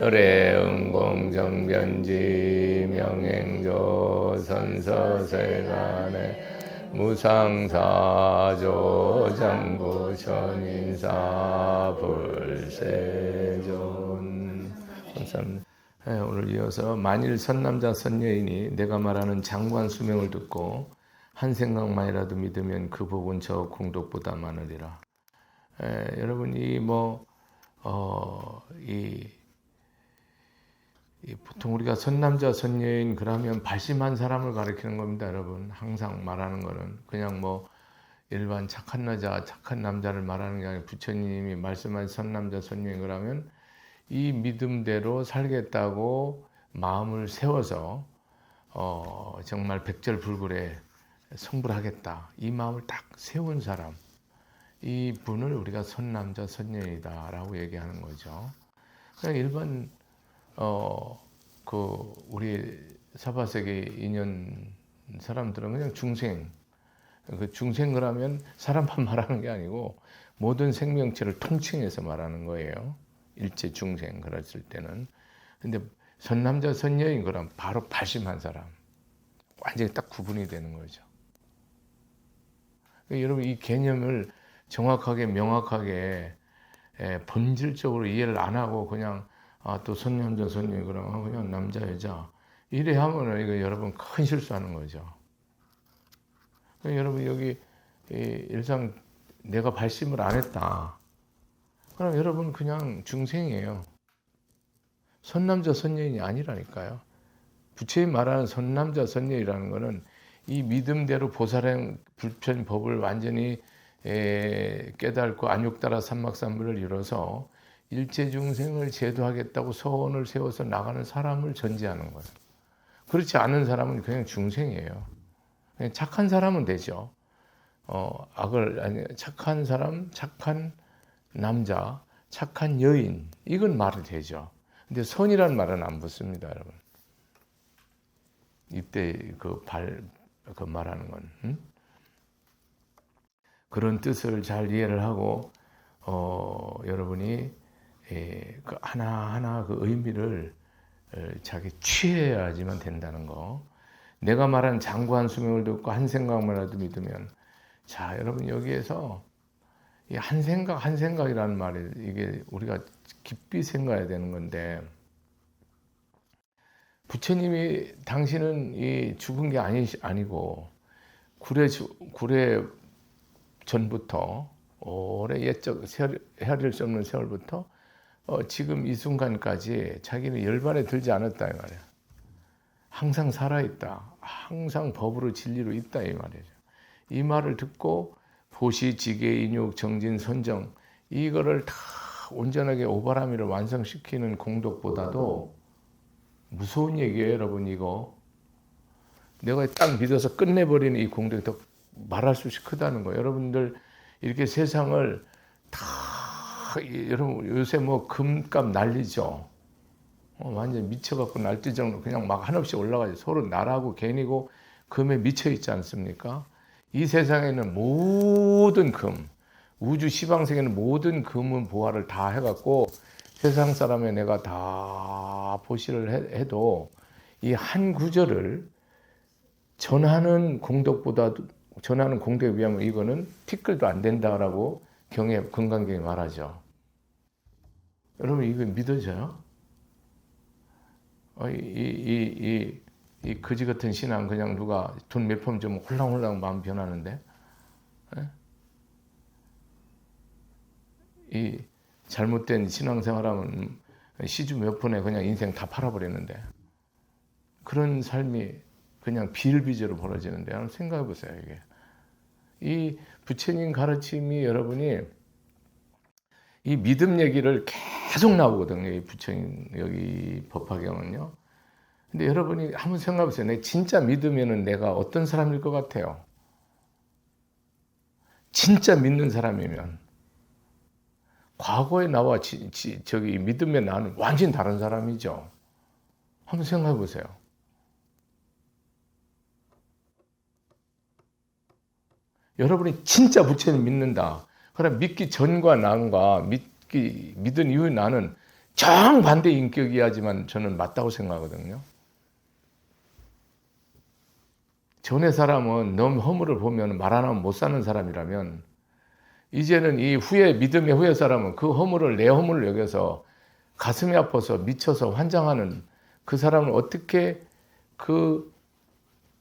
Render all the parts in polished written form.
열애 응공정변지 명행조 선서세간에 무상사조 장부 천인사 불세존. 감사합니다. 오늘 이어서 만일 선남자 선여인이 내가 말하는 장관 수명을 듣고 한 생각만이라도 믿으면 그 복은 저 공덕보다 많으리라. 여러분이 보통 우리가 선남자 선여인 그러면 발심한 사람을 가리키는 겁니다, 여러분. 항상 말하는 거는 그냥 일반 착한 여자, 착한 남자를 말하는 게 아니라 부처님이 말씀한 선남자 선여인 그러면 이 믿음대로 살겠다고 마음을 세워서 정말 백절불굴에 성불하겠다 이 마음을 딱 세운 사람, 이 분을 우리가 선남자 선여인이다라고 얘기하는 거죠. 그냥 일반 우리 사바세계 인연 사람들은 그냥 중생, 그 중생 그러면 사람만 말하는 게 아니고 모든 생명체를 통칭해서 말하는 거예요. 일체 중생 그랬을 때는. 근데 선남자 선여인 그럼 바로 발심한 사람, 완전히 딱 구분이 되는 거죠. 여러분 이 개념을 정확하게 명확하게 본질적으로 이해를 안 하고 그냥 또 선남자 선여인 그러면 그냥 남자 여자 이래 하면은 이거 여러분 큰 실수하는 거죠. 여러분 여기 일상 내가 발심을 안 했다. 그럼 여러분 그냥 중생이에요. 선남자 선여인이 아니라니까요. 부처님 말하는 선남자 선여인이라는 거는 이 믿음대로 보살행 불편 법을 완전히 깨닫고 안육따라 삼막삼불을 이뤄서 일체 중생을 제도하겠다고 소원을 세워서 나가는 사람을 전제하는 거예요. 그렇지 않은 사람은 그냥 중생이에요. 그냥 착한 사람은 되죠. 착한 사람, 착한 남자, 착한 여인 이건 말이 되죠. 근데 선이란 말은 안 붙습니다, 여러분. 이때 그 말하는 건 그런 뜻을 잘 이해를 하고 여러분이 그 하나하나 그 의미를 자기 취해야지만 된다는 거. 내가 말한 장구한 수명을 듣고 한 생각만이라도 믿으면, 자 여러분 여기에서 이 한 생각이라는 말이 이게 우리가 깊이 생각해야 되는 건데, 부처님이 당신은 이 죽은 게 아니고 구례 전부터 오래 옛적 헤아릴 수 없는 세월부터 지금 이 순간까지 자기는 열반에 들지 않았다 이 말이야. 항상 살아있다. 항상 법으로 진리로 있다 이 말이죠. 이 말을 듣고 보시, 지계, 인육, 정진, 선정 이거를 다 온전하게 오바라미를 완성시키는 공덕보다도 무서운 얘기예요, 여러분. 이거 내가 딱 믿어서 끝내버리는 이 공덕이 더 말할 수 없이 크다는 거예요. 여러분들 이렇게 세상을 다 여러분 요새 금값 난리죠. 완전 미쳐갖고 날뛰 정도 그냥 막 한없이 올라가죠. 서로 나라고 괜히고 금에 미쳐 있지 않습니까? 이 세상에는 모든 금, 우주 시방세계는 모든 금은 보화를 다 해갖고 세상 사람의 내가 다 보시를 해도 이 한 구절을 전하는 공덕에 비하면 이거는 티끌도 안 된다라고 금강경에 말하죠. 여러분 이거 믿어져요? 이 거지 같은 신앙 그냥 누가 돈 몇 푼 좀 홀랑홀랑 마음 변하는데, 이 잘못된 신앙생활하면 시주 몇 푼에 그냥 인생 다 팔아버리는데, 그런 삶이 그냥 비일비재로 벌어지는데, 한번 생각해 보세요. 이게 이 부처님 가르침이 여러분이 이 믿음 얘기를 계속 나오거든요. 이 부처님 여기 법화경은요. 근데 여러분이 한번 생각해 보세요. 내가 진짜 믿으면은 내가 어떤 사람일 것 같아요? 진짜 믿는 사람이면 과거에 나와 저기 믿음에 나는 완전히 다른 사람이죠. 한번 생각해 보세요. 여러분이 진짜 부처님 믿는다. 그럼 믿기 전과 난과 믿은 이후의 나는 정반대 인격이야지만 저는 맞다고 생각하거든요. 전에 사람은 너무 허물을 보면 말 안 하면 못 사는 사람이라면 이제는 이 후에 믿음의 후에 사람은 그 허물을 내 허물을 여겨서 가슴이 아파서 미쳐서 환장하는 그 사람을 어떻게 그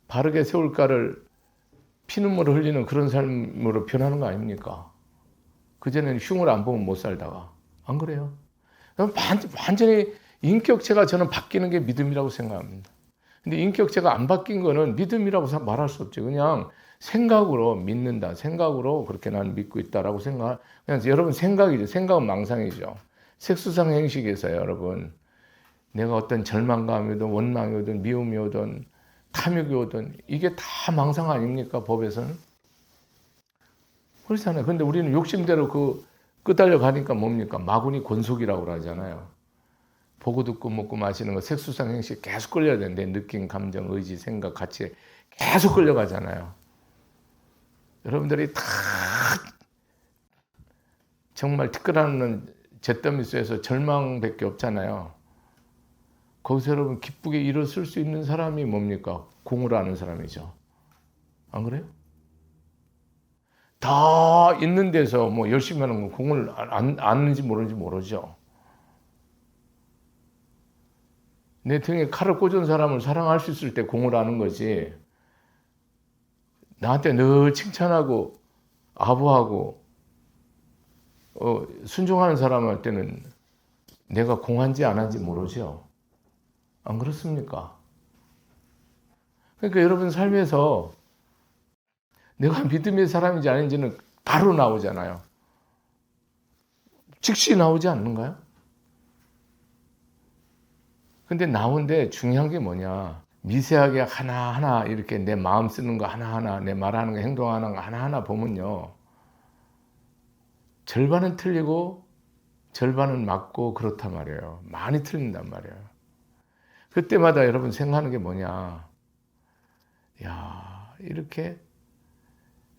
바르게 세울까를 피눈물을 흘리는 그런 삶으로 변하는 거 아닙니까? 그전에는 흉을 안 보면 못 살다가. 안 그래요? 완전히 인격체가 저는 바뀌는 게 믿음이라고 생각합니다. 근데 인격체가 안 바뀐 거는 믿음이라고 말할 수 없죠. 그냥 생각으로 믿는다. 생각으로 그렇게 나는 믿고 있다라고 생각. 그냥 여러분 생각이죠. 생각은 망상이죠. 색수상 행식에서 여러분 내가 어떤 절망감이 오든 원망이 오든 미움이 오든 탐욕이 오든 이게 다 망상 아닙니까? 법에서는. 그렇잖아요. 근데 우리는 욕심대로 끄달려 가니까 뭡니까? 마구니 권속이라고 그러잖아요. 보고 듣고 먹고 마시는 거 색수상 행식 계속 끌려야 되는데 느낌, 감정, 의지, 생각, 가치에 계속 끌려가잖아요. 여러분들이 다 정말 티끌하는 잿더미 속에서 절망밖에 없잖아요. 거기서 여러분 기쁘게 일을 쓸 수 있는 사람이 뭡니까? 공을 아는 사람이죠. 안 그래요? 다 있는 데서 뭐 열심히 하는 건 공을 아는지 모르는지 모르죠. 내 등에 칼을 꽂은 사람을 사랑할 수 있을 때 공을 아는 거지. 나한테 늘 칭찬하고 아부하고 순종하는 사람할 때는 내가 공한지 안 한지 모르죠. 안 그렇습니까? 그러니까 여러분 삶에서 내가 믿음의 사람인지 아닌지는 바로 나오잖아요. 즉시 나오지 않는가요? 근데 나오는데 중요한 게 뭐냐. 미세하게 하나하나 이렇게 내 마음 쓰는 거 하나하나, 내 말하는 거, 행동하는 거 하나하나 보면요. 절반은 틀리고 절반은 맞고 그렇단 말이에요. 많이 틀린단 말이에요. 그때마다 여러분 생각하는 게 뭐냐. 야, 이렇게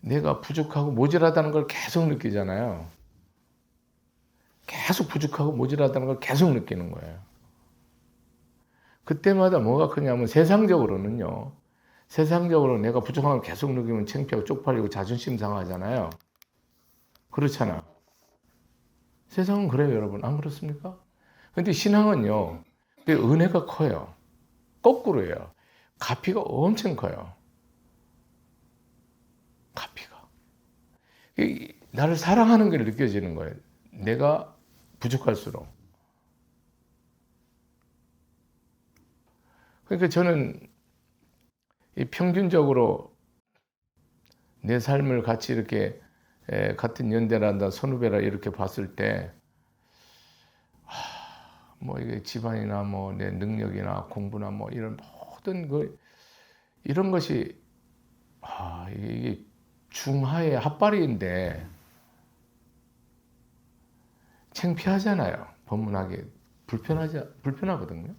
내가 부족하고 모자라다는 걸 계속 느끼잖아요. 계속 부족하고 모자라다는 걸 계속 느끼는 거예요. 그때마다 뭐가 크냐면 세상적으로는요. 세상적으로 내가 부족한 걸 계속 느끼면 창피하고 쪽팔리고 자존심 상하잖아요. 그렇잖아. 세상은 그래요, 여러분. 안 그렇습니까? 근데 신앙은요. 은혜가 커요. 거꾸로예요. 가피가 엄청 커요. 가피가. 나를 사랑하는 게 느껴지는 거예요. 내가 부족할수록. 그러니까 저는 평균적으로 내 삶을 같이 이렇게 같은 연대란다, 선후배라 이렇게 봤을 때, 뭐 이게 집안이나 뭐 내 능력이나 공부나 뭐 이런 모든 이런 것이 이게 중하의 핫바리인데 창피하잖아요. 법문하기 불편하거든요.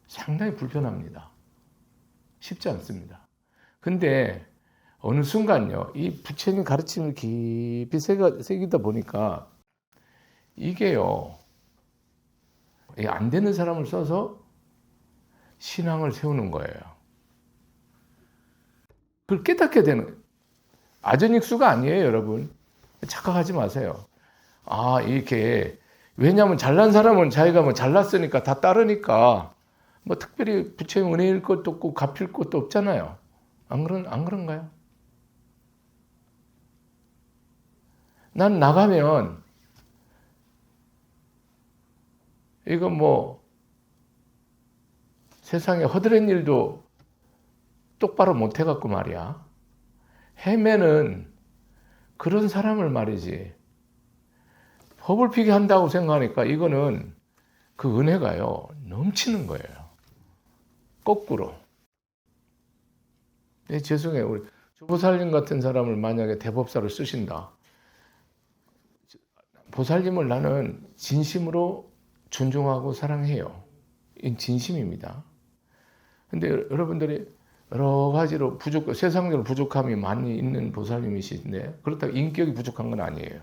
상당히 불편합니다. 쉽지 않습니다. 근데 어느 순간요, 이 부처님 가르침을 깊이 새기다 보니까 이게요, 안 되는 사람을 써서 신앙을 세우는 거예요. 그걸 깨닫게 되는, 아전익수가 아니에요, 여러분. 착각하지 마세요. 이렇게, 왜냐하면 잘난 사람은 자기가 뭐 잘났으니까 다 따르니까 뭐 특별히 부처님 은혜일 것도 없고 갚일 것도 없잖아요. 안 그런가요? 난 나가면 이거 뭐 세상에 허드렛 일도 똑바로 못 해갖고 말이야. 헤매는 그런 사람을 말이지. 법을 피게 한다고 생각하니까 이거는 그 은혜가요, 넘치는 거예요. 거꾸로. 죄송해요. 우리 조보살님 같은 사람을 만약에 대법사로 쓰신다. 보살님을 나는 진심으로 존중하고 사랑해요. 이 진심입니다. 근데 여러분들이 여러 가지로 세상적으로 부족함이 많이 있는 보살님이신데, 그렇다고 인격이 부족한 건 아니에요.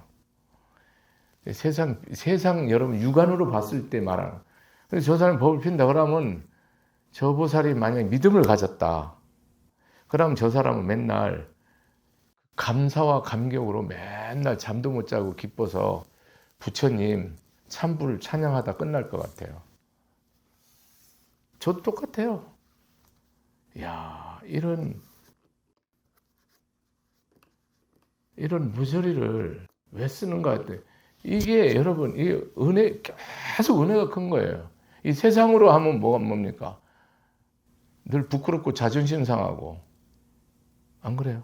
세상 여러분 육안으로 봤을 때 말하는. 그래서 저 사람이 법을 핀다 그러면 저 보살이 만약에 믿음을 가졌다. 그러면 저 사람은 맨날 감사와 감격으로 맨날 잠도 못 자고 기뻐서 부처님 참부를 찬양하다 끝날 것 같아요. 저도 똑같아요. 야, 이런 무저리를 왜 쓰는가 했더니 이게 여러분 이 은혜 계속 은혜가 큰 거예요. 이 세상으로 하면 뭡니까? 늘 부끄럽고 자존심 상하고 안 그래요?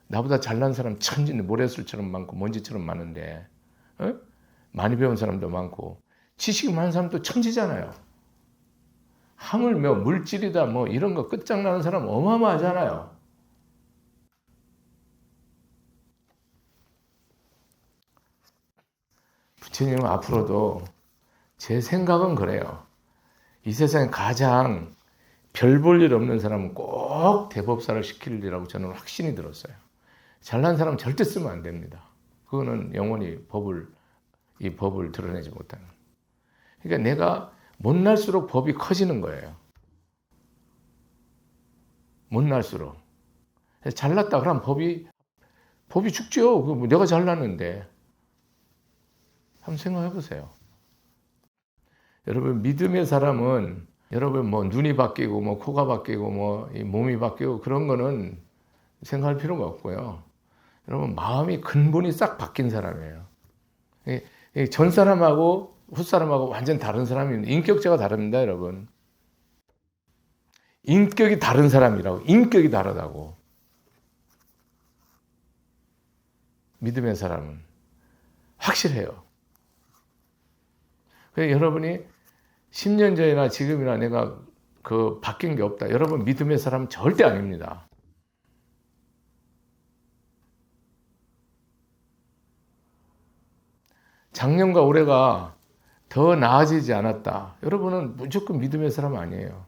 나보다 잘난 사람 천진데 모래술처럼 많고 먼지처럼 많은데 어? 많이 배운 사람도 많고 지식이 많은 사람도 천지잖아요. 하물며 물질이다 뭐 이런 거 끝장나는 사람 어마어마하잖아요. 부처님은 앞으로도 제 생각은 그래요. 이 세상에 가장 별 볼 일 없는 사람은 꼭 대법사를 시키리라고 저는 확신이 들었어요. 잘난 사람 절대 쓰면 안 됩니다. 그거는 영원히 이 법을 드러내지 못하는. 그러니까 내가 못날수록 법이 커지는 거예요. 못날수록. 잘났다 그러면 법이 죽죠. 내가 잘났는데. 한번 생각해 보세요. 여러분 믿음의 사람은 여러분 뭐 눈이 바뀌고 뭐 코가 바뀌고 뭐 이 몸이 바뀌고 그런 거는 생각할 필요가 없고요. 여러분 마음이 근본이 싹 바뀐 사람이에요. 전 사람하고 후 사람하고 완전 다른 사람입니다. 인격자가 다릅니다, 여러분. 인격이 다른 사람이라고. 인격이 다르다고. 믿음의 사람은 확실해요. 그래서 여러분이 10년 전이나 지금이나 내가 바뀐 게 없다. 여러분 믿음의 사람은 절대 아닙니다. 작년과 올해가 더 나아지지 않았다. 여러분은 무조건 믿음의 사람 아니에요.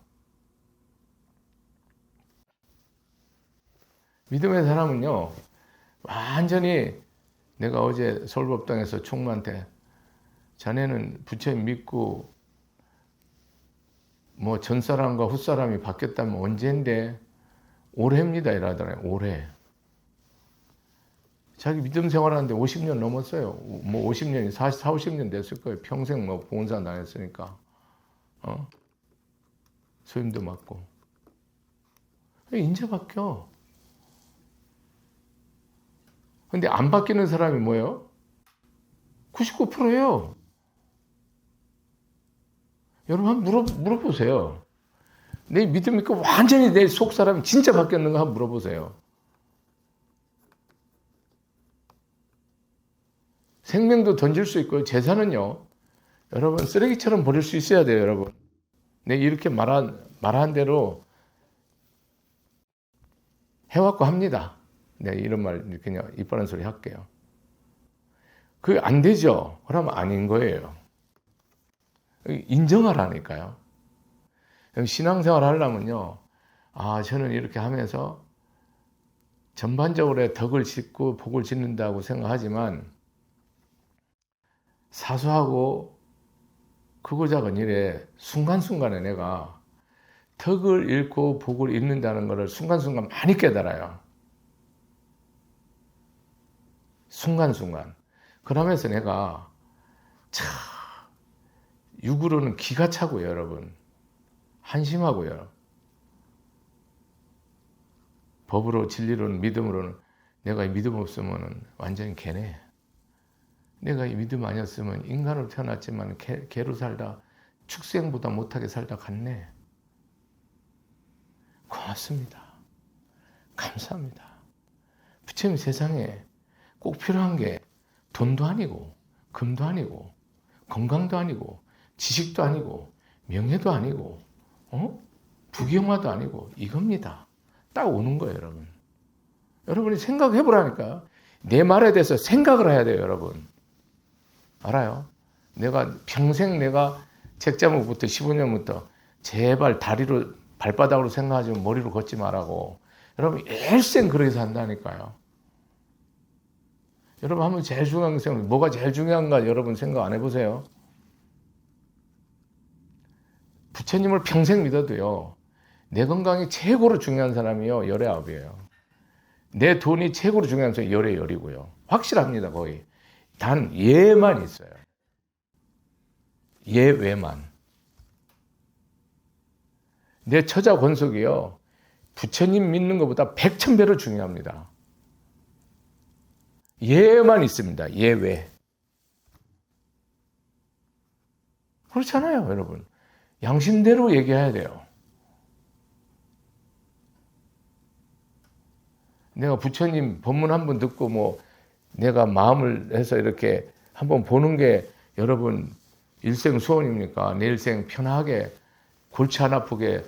믿음의 사람은요, 완전히 내가 어제 서울법당에서 총무한테 자네는 부처님 믿고 뭐 전사람과 후사람이 바뀌었다면 언제인데 올해입니다 이러더라고요. 올해. 자기 믿음 생활하는데 50년 넘었어요. 뭐 50년이 40, 50년 됐을 거예요. 평생 뭐 봉사 다녔으니까. 소임도 맡고. 이제 바뀌어. 근데 안 바뀌는 사람이 뭐예요? 99%예요. 여러분 한번 물어보세요. 내 믿음 믿고 완전히 내 속 사람이 진짜 바뀌었는가 한번 물어보세요. 생명도 던질 수 있고요. 재산은요. 여러분 쓰레기처럼 버릴 수 있어야 돼요. 여러분. 내 이렇게 말한 대로 해왔고 합니다. 네, 이런 말 이렇게 그냥 이뻐한 소리 할게요. 그게 안 되죠. 그러면 아닌 거예요. 인정하라니까요. 신앙생활 하려면요. 저는 이렇게 하면서 전반적으로 덕을 짓고 복을 짓는다고 생각하지만 사소하고 크고 작은 일에 순간순간에 내가 덕을 잃고 복을 잃는다는 것을 순간순간 많이 깨달아요. 순간순간. 그러면서 내가 육으로는 기가 차고요, 여러분. 한심하고요. 법으로, 진리로는, 믿음으로는 내가 이 믿음 없으면 완전히 개네. 내가 이 믿음 아니었으면 인간으로 태어났지만 개로 살다 축생보다 못하게 살다 갔네. 고맙습니다. 감사합니다. 부처님 세상에 꼭 필요한 게 돈도 아니고 금도 아니고 건강도 아니고 지식도 아니고 명예도 아니고 부귀영화도 아니고 이겁니다. 딱 오는 거예요, 여러분. 여러분이 생각해 보라니까. 내 말에 대해서 생각을 해야 돼요, 여러분. 알아요? 내가 평생 내가 책자목부터 15년부터 제발 다리로 발바닥으로 생각하지 머리로 걷지 말라고. 여러분 일생 그렇게 산다니까요. 여러분 한번 제일 중요한 생각, 뭐가 제일 중요한가 여러분 생각 안 해보세요? 부처님을 평생 믿어도요, 내 건강이 최고로 중요한 사람이요, 열의 아홉이에요. 내 돈이 최고로 중요한 사람이 열의 열이고요. 확실합니다, 거의. 단 예만 있어요. 예외만. 내 처자 권속이요, 부처님 믿는 것보다 100,000배로 중요합니다. 예만 있습니다. 예외. 그렇잖아요, 여러분. 양심대로 얘기해야 돼요. 내가 부처님 법문 한번 듣고 뭐 내가 마음을 해서 이렇게 한번 보는 게 여러분 일생 소원입니까? 내 일생 편하게 골치 안 아프게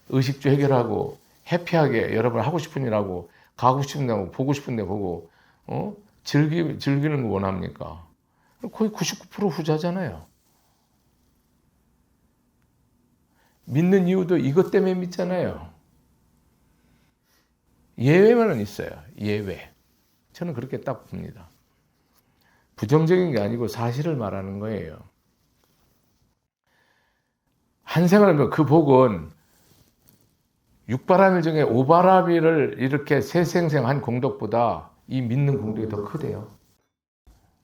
의식주 해결하고 해피하게 여러분 하고 싶은 일 하고 가고 싶은 데 하고 보고 싶은 데 보고 즐기는 거 원합니까? 거의 99% 후자잖아요. 믿는 이유도 이것 때문에 믿잖아요. 예외만은 있어요. 예외. 저는 그렇게 딱 봅니다. 부정적인 게 아니고 사실을 말하는 거예요. 한 생을 그 복은 육바라밀 중에 오바라밀을 이렇게 세생생한 공덕보다 이 믿는 공덕이 더 크대요.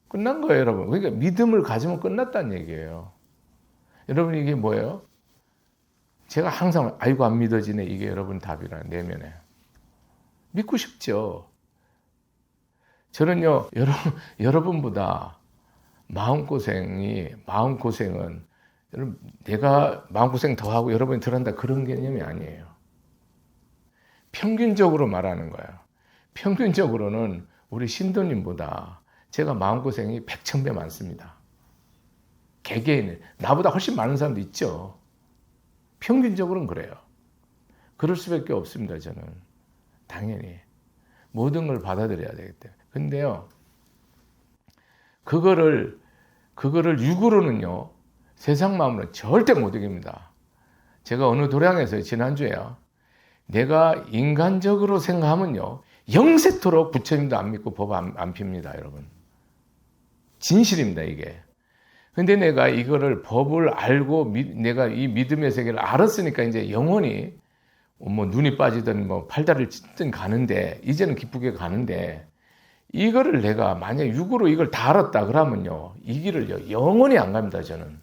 끝난 거예요, 여러분. 그러니까 믿음을 가지면 끝났다는 얘기예요. 여러분 이게 뭐예요? 제가 항상 아이고 안 믿어지네, 이게 여러분 답이라. 내면에 믿고 싶죠. 저는요, 여러분보다 마음고생은 여러분, 내가 마음고생 더 하고 여러분이 덜 한다, 그런 개념이 아니에요. 평균적으로 말하는 거예요. 평균적으로는 우리 신도님보다 제가 마음고생이 100,000배 많습니다. 개개인, 나보다 훨씬 많은 사람도 있죠. 평균적으로는 그래요. 그럴 수밖에 없습니다, 저는. 당연히. 모든 걸 받아들여야 되기 때문에. 근데요, 그거를 육으로는요, 세상 마음으로 절대 못 이깁니다. 제가 어느 도량에서 지난주에요, 내가 인간적으로 생각하면요, 영세토록 부처님도 안 믿고 법 안 핍니다, 여러분. 진실입니다, 이게. 근데 내가 이거를 법을 알고 내가 이 믿음의 세계를 알았으니까 이제 영원히 뭐 눈이 빠지든 뭐 팔다리를 찢든 가는데, 이제는 기쁘게 가는데, 이거를 내가 만약 육으로 이걸 다 알았다 그러면요, 이 길을 영원히 안 갑니다. 저는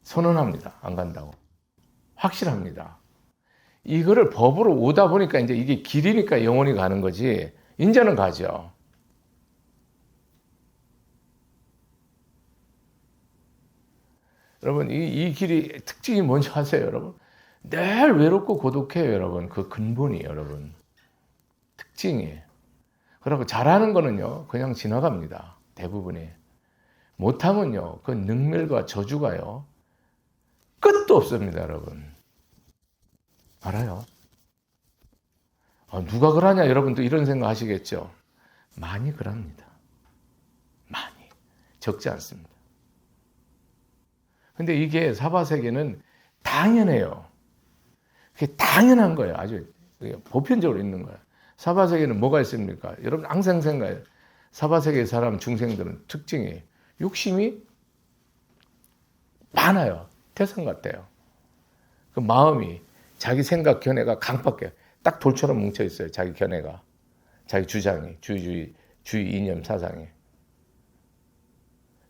선언합니다. 안 간다고. 확실합니다. 이거를 법으로 오다 보니까 이제 이게 길이니까 영원히 가는 거지, 이제는 가죠. 여러분, 이 길이 특징이 뭔지 아세요, 여러분? 늘 외롭고 고독해요, 여러분. 그 근본이, 여러분. 특징이. 그리고 잘하는 거는요, 그냥 지나갑니다. 대부분이. 못하면요, 그 능멸과 저주가요, 끝도 없습니다, 여러분. 알아요? 누가 그러냐, 여러분도 이런 생각 하시겠죠? 많이 그럽니다. 많이. 적지 않습니다. 근데 이게 사바세계는 당연해요. 그게 당연한 거예요. 아주 보편적으로 있는 거예요. 사바세계는 뭐가 있습니까? 여러분 항상 생각해요. 사바세계 사람 중생들은 특징이 욕심이 많아요. 태산 같아요. 그 마음이 자기 생각 견해가 강박해. 딱 돌처럼 뭉쳐 있어요. 자기 견해가. 자기 주장이. 주의 이념 사상이.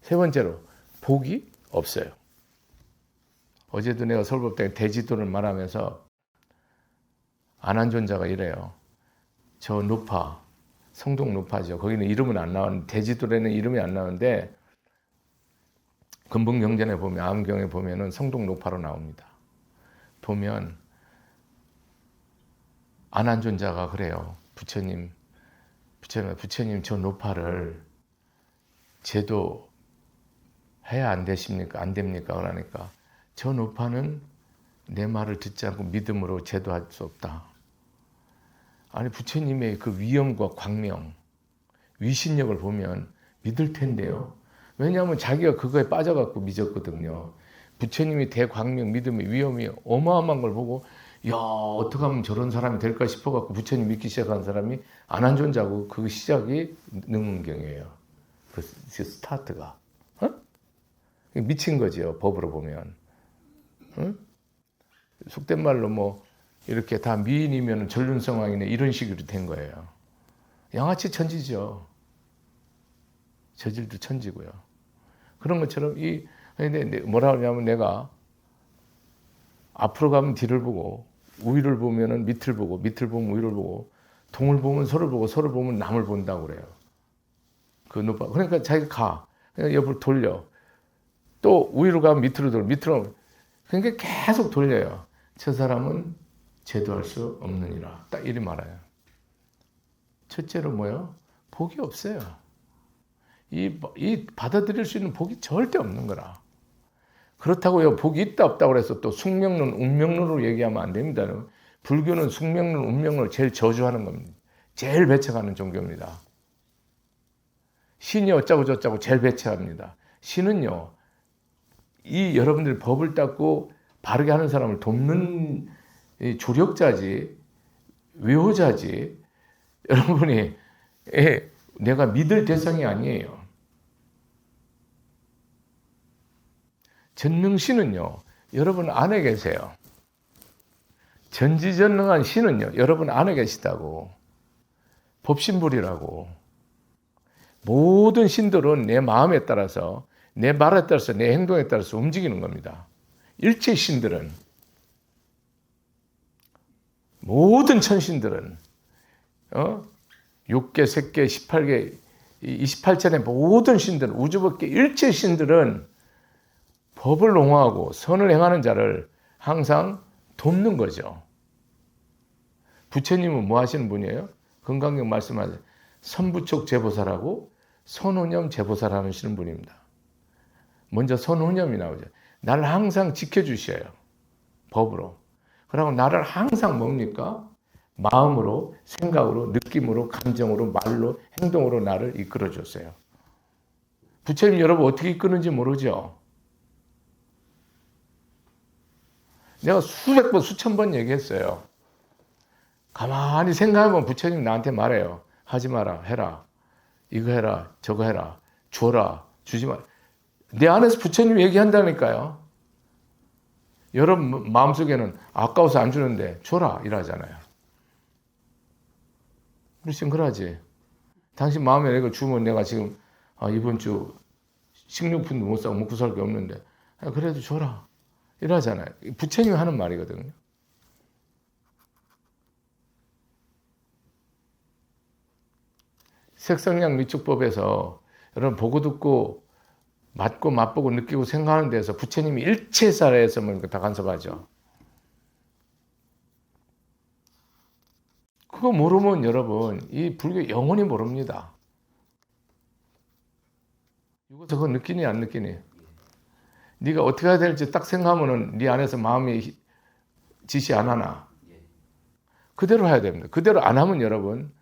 세 번째로 복이 없어요. 어제도 내가 서울법당에 대지도를 말하면서 안한존자가 이래요. 저 노파, 성동 노파죠. 거기는 이름은 안 나오는데, 대지도에는 이름이 안 나오는데 근본경전에 보면, 암경에 보면은 성동 노파로 나옵니다. 보면 안한존자가 그래요. 부처님 저 노파를 제도 해야 안 되십니까? 안 됩니까? 그러니까 저 노파는 내 말을 듣지 않고 믿음으로 제도할 수 없다. 아니, 부처님의 그 위엄과 광명, 위신력을 보면 믿을 텐데요. 왜냐하면 자기가 그거에 빠져갖고 믿었거든요. 부처님이 대광명, 믿음의 위엄이 어마어마한 걸 보고, 야, 어떻게 하면 저런 사람이 될까 싶어갖고 부처님 믿기 시작한 사람이 안한존자고 그 시작이 능문경이에요. 그 스타트가. 어? 미친 거지요, 법으로 보면. 응? 속된 말로 뭐 이렇게 다 미인이면 전륜성왕이네 이런 식으로 된 거예요. 양아치 천지죠. 저질도 천지고요. 그런 것처럼 뭐라 하냐면 내가 앞으로 가면 뒤를 보고 우위를 보면은 밑을 보고 밑을 보면 우위를 보고 동을 보면 서를 보고 서를 보면 남을 본다고 그래요. 그 노파. 그러니까 자기가 가. 그냥 옆으로 돌려. 또 우위로 가면 밑으로 돌려. 밑으로. 그러니까 계속 돌려요. 저 사람은 제도할 수 없느니라. 딱 이리 말해요. 첫째로 뭐요? 복이 없어요. 이 받아들일 수 있는 복이 절대 없는 거라. 그렇다고요. 복이 있다 없다 그래서 또 숙명론, 운명론으로 얘기하면 안 됩니다. 불교는 숙명론, 운명론을 제일 저주하는 겁니다. 제일 배척하는 종교입니다. 신이 어쩌고 저쩌고 제일 배척합니다. 신은요, 이 여러분들이 법을 닦고 바르게 하는 사람을 돕는 조력자지, 외호자지, 여러분이 내가 믿을 대상이 아니에요. 전능신은요, 여러분 안에 계세요. 전지전능한 신은요, 여러분 안에 계시다고. 법신불이라고. 모든 신들은 내 마음에 따라서, 내 말에 따라서, 내 행동에 따라서 움직이는 겁니다. 일체 신들은, 모든 천신들은 6개, 색계, 18개, 28천의 모든 신들은, 우주법계 일체 신들은 법을 농화하고 선을 행하는 자를 항상 돕는 거죠. 부처님은 뭐 하시는 분이에요? 금강경 말씀하세요. 선부촉 제보사라고 선후념 제보사를 하시는 분입니다. 먼저 선후념이 나오죠. 나를 항상 지켜주셔요. 법으로. 그리고 나를 항상 뭡니까? 마음으로, 생각으로, 느낌으로, 감정으로, 말로, 행동으로 나를 이끌어줬어요. 부처님 여러분 어떻게 이끄는지 모르죠? 내가 수백 번, 수천 번 얘기했어요. 가만히 생각하면 부처님 나한테 말해요. 하지 마라, 해라. 이거 해라, 저거 해라. 줘라, 주지 마라. 내 안에서 부처님 얘기한다니까요. 여러분 마음속에는 아까워서 안 주는데 줘라 이러잖아요. 우리 지금 그러지. 당신 마음에 이거 주면 내가 지금 이번 주 식료품도 못 사고 먹고 살 게 없는데 그래도 줘라 이러잖아요. 부처님이 하는 말이거든요. 색성량 미축법에서 여러분 보고 듣고 맞고 맛보고 느끼고 생각하는 데서 부처님이 일체사례에서 다 간섭하죠. 그거 모르면 여러분 이 불교 영원히 모릅니다. 이거 저거 느끼니 안 느끼니? 네가 어떻게 해야 될지 딱 생각하면은 네 안에서 마음이 지시 안 하나? 그대로 해야 됩니다. 그대로 안 하면 여러분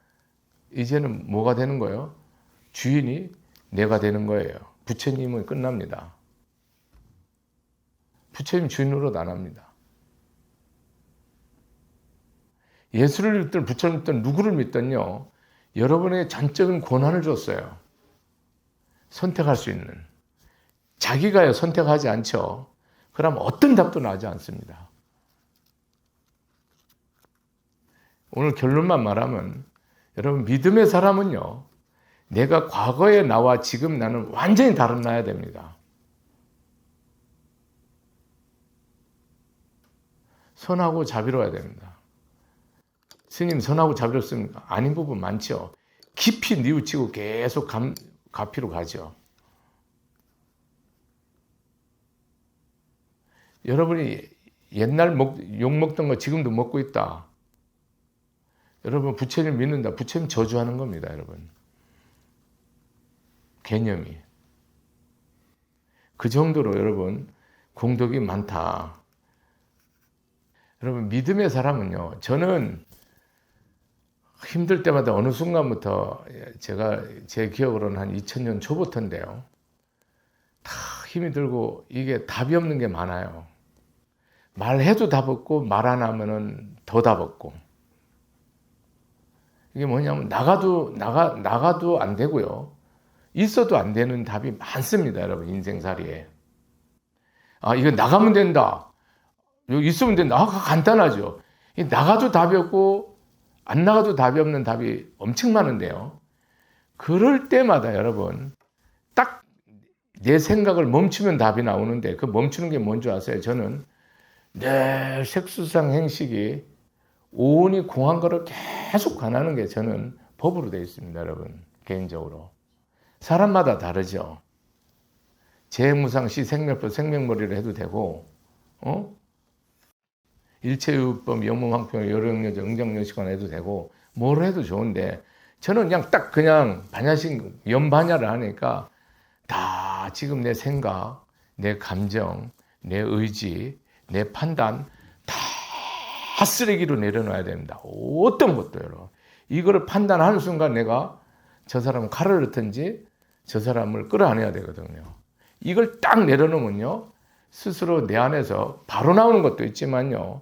이제는 뭐가 되는 거예요? 주인이 내가 되는 거예요. 부처님은 끝납니다. 부처님 주인으로도 안 합니다. 예수를 믿든 부처를 믿든 누구를 믿든요. 여러분에게 전적인 권한을 줬어요. 선택할 수 있는. 자기가요 선택하지 않죠. 그럼 어떤 답도 나지 않습니다. 오늘 결론만 말하면 여러분 믿음의 사람은요. 내가 과거의 나와 지금 나는 완전히 다른 나야 됩니다. 선하고 자비로워야 됩니다. 스님 선하고 자비롭습니까? 아닌 부분 많죠. 깊이 뉘우치고 계속 가피로 가죠. 여러분이 옛날 욕 먹던 거 지금도 먹고 있다. 여러분 부처님 믿는다. 부처님 저주하는 겁니다. 여러분. 개념이. 그 정도로 여러분 공덕이 많다. 여러분 믿음의 사람은요. 저는 힘들 때마다 어느 순간부터 제 기억으로는 한 2000년 초부터인데요. 다 힘이 들고 이게 답이 없는 게 많아요. 말해도 답 없고 말 안 하면은 더 답 없고. 이게 뭐냐면 나가도 안 되고요. 있어도 안 되는 답이 많습니다, 여러분. 인생살이에. 아, 이거 나가면 된다. 여기 있으면 된다. 아, 간단하죠. 나가도 답이 없고 안 나가도 답이 없는 답이 엄청 많은데요. 그럴 때마다 여러분 딱 내 생각을 멈추면 답이 나오는데 그 멈추는 게 뭔지 아세요? 저는 내 색수상 행식이 오온이 공한 거를 계속 관하는 게 저는 법으로 되어 있습니다, 여러분. 개인적으로. 사람마다 다르죠. 재무상시 생명법 생명머리를 해도 되고, 일체유법 영문황평 여령여정 응정여시관 해도 되고 뭘 해도 좋은데 저는 그냥 반야식 연반야를 하니까 다 지금 내 생각, 내 감정, 내 의지, 내 판단 다 쓰레기로 내려놔야 됩니다. 어떤 것도 여러분. 이거를 판단하는 순간 내가 저 사람은 칼을 넣든지 저 사람을 끌어안아야 되거든요. 이걸 딱 내려놓으면요. 스스로 내 안에서 바로 나오는 것도 있지만요.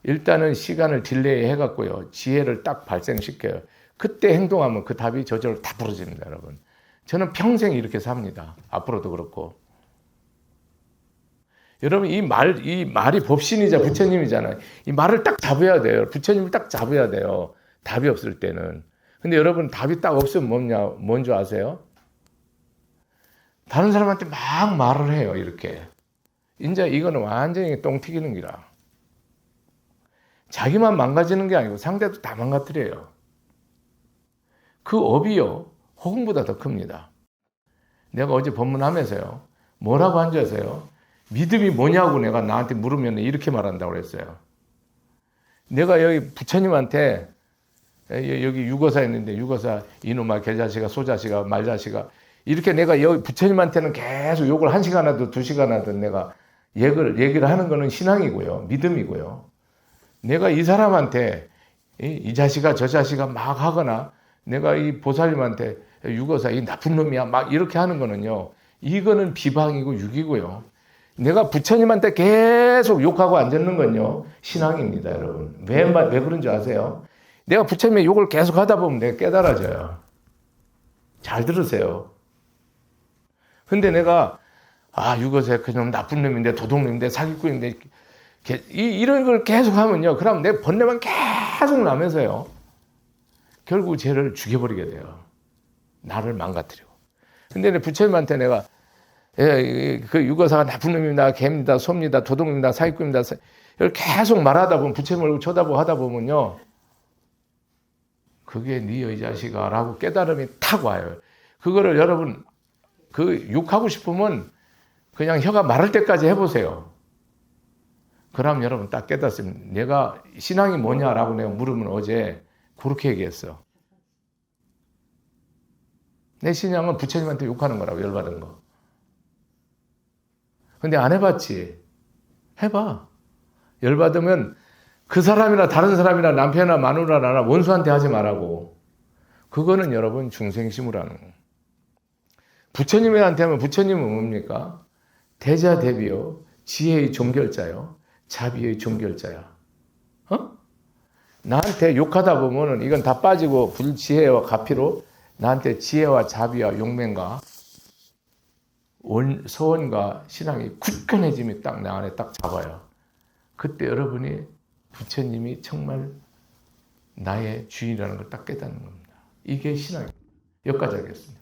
일단은 시간을 딜레이 해갖고요. 지혜를 딱 발생시켜요. 그때 행동하면 그 답이 저절로 다 부러집니다, 여러분. 저는 평생 이렇게 삽니다. 앞으로도 그렇고. 여러분, 이 말이 법신이자 부처님이잖아요. 이 말을 딱 잡아야 돼요. 부처님을 딱 잡아야 돼요. 답이 없을 때는. 근데 여러분, 답이 딱 없으면 뭔지 아세요? 다른 사람한테 막 말을 해요, 이렇게. 이제 이거는 완전히 똥 튀기는 기라. 자기만 망가지는 게 아니고 상대도 다 망가뜨려요. 그 업이요, 호응보다 더 큽니다. 내가 어제 법문하면서요, 뭐라고 앉아서요? 믿음이 뭐냐고 내가 나한테 물으면 이렇게 말한다고 그랬어요. 내가 여기 부처님한테 여기 유거사 있는데 유거사 이놈아 개자식아 소자식아 말자식아 이렇게 내가 여기 부처님한테는 계속 욕을 1시간 하든 2시간 하든 내가 얘기를 하는 거는 신앙이고요. 믿음이고요. 내가 이 사람한테 이 자식아 저 자식아 막 하거나 내가 이 보살님한테 유거사 이 나쁜 놈이야 막 이렇게 하는 거는요. 이거는 비방이고 육이고요. 내가 부처님한테 계속 욕하고 앉았는 건요. 신앙입니다, 여러분. 왜 그런지 아세요? 내가 부처님의 욕을 계속 하다 보면 내가 깨달아져요. 잘 들으세요. 근데 내가 유거사 그놈 나쁜 놈인데 도둑놈인데 사기꾼인데 이런 걸 계속 하면요. 그럼 내 번뇌만 계속 나면서요. 결국 쟤를 죽여버리게 돼요. 나를 망가뜨리고. 근데 부처님한테 내가 그 유거사가 나쁜 놈입니다. 개입니다. 소입니다. 도둑입니다. 사기꾼입니다. 이걸 계속 말하다 보면 부처님 얼굴 쳐다보고 하다 보면요. 그게 네 자식아 라고 깨달음이 탁 와요. 그거를 여러분 그 욕하고 싶으면 그냥 혀가 마를 때까지 해보세요. 그럼 여러분 딱 깨닫습니다. 내가 신앙이 뭐냐라고 내가 물으면 어제 그렇게 얘기했어. 내 신앙은 부처님한테 욕하는 거라고 열받은 거. 근데 안 해봤지. 해봐. 열받으면 그 사람이나 다른 사람이나 남편이나 마누라나 원수한테 하지 말라고. 그거는 여러분 중생심을 하는 거. 부처님한테 하면 부처님은 뭡니까? 대자대비요. 지혜의 종결자요. 자비의 종결자야. 나한테 욕하다 보면은 이건 다 빠지고 불지혜와 가피로 나한테 지혜와 자비와 용맹과 서원과 신앙이 굳건해짐이 딱 내 안에 딱 잡아요. 그때 여러분이 부처님이 정말 나의 주인이라는 걸 딱 깨닫는 겁니다. 이게 신앙입니다. 여기까지 하겠습니다.